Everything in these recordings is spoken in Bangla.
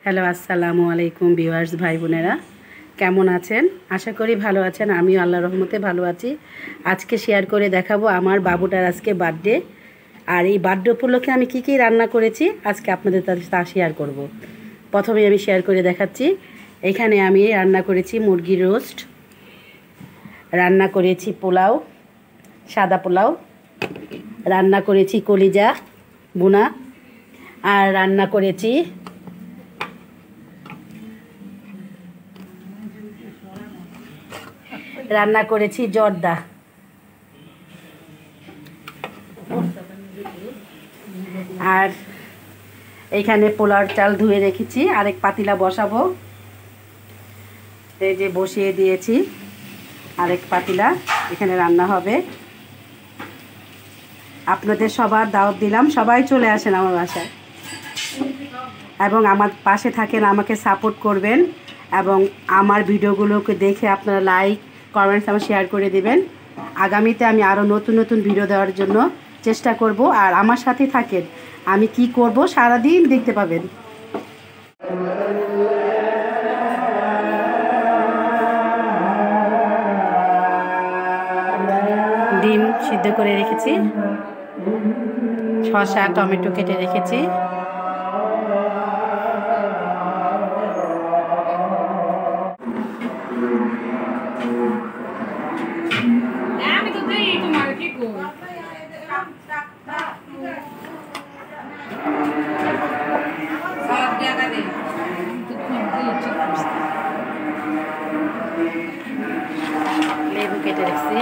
হ্যালো আসসালামু আলাইকুম ভিউয়ার্স ভাই বোনেরা, কেমন আছেন? আশা করি ভালো আছেন। আমিও আল্লাহর রহমতে ভালো আছি। আজকে শেয়ার করে দেখাবো আমার বাবুটার আজকে বার্থডে, আর এই বার্থডে উপলক্ষে আমি কি কি রান্না করেছি আজকে আপনাদের তা শেয়ার করব। প্রথমে আমি শেয়ার করে দেখাচ্ছি। এখানে আমি রান্না করেছি মুরগির রোস্ট, রান্না করেছি পোলাও, সাদা পোলাও, রান্না করেছি কলিজা বুনা, আর রান্না করেছি জর্দা। আর এইখানে পোলার চাল ধুয়ে রেখেছি, আরেক পাতিলা বসাবো। এই যে বসিয়ে দিয়েছি আরেক পাতিলা, এখানে রান্না হবে। আপনাদের সবার দাওয়াত দিলাম, সবাই চলে আসেন আমার বাসায় এবং আমার পাশে থাকেন, আমাকে সাপোর্ট করবেন এবং আমার ভিডিওগুলোকে দেখে আপনারা লাইক কমেন্টস আমার শেয়ার করে দিবেন। আগামীতে আমি আরও নতুন নতুন ভিডিও দেওয়ার জন্য চেষ্টা করব, আর আমার সাথে থাকেন। আমি কি করব সারাদিন দেখতে পাবেন। ডিম সিদ্ধ করে রেখেছি, শসা টমেটো কেটে রেখেছি। লেবু কেটে রেখেছি।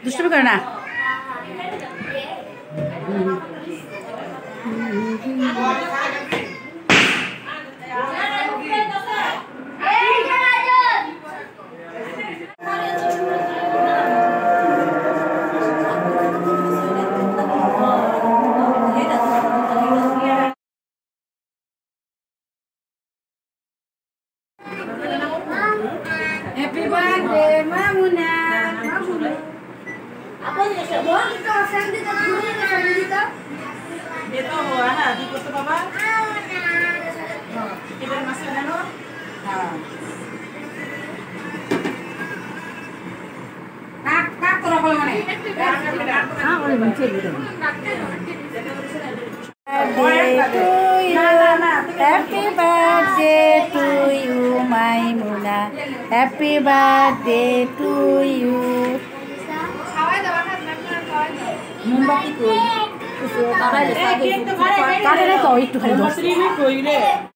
দুষ্টুমি করে না। Happy birthday, Mamuna. Apa ni saya buat kita sandi tak boleh ke sandi kita? Dia tu buat lah, di kota bapa. Kita masuk dulu. Kak tu apa mana? Boleh mencet gitu. Happy birthday to you, Maimuna. Happy birthday to you. Mombati koi. Kare na to, itu kare.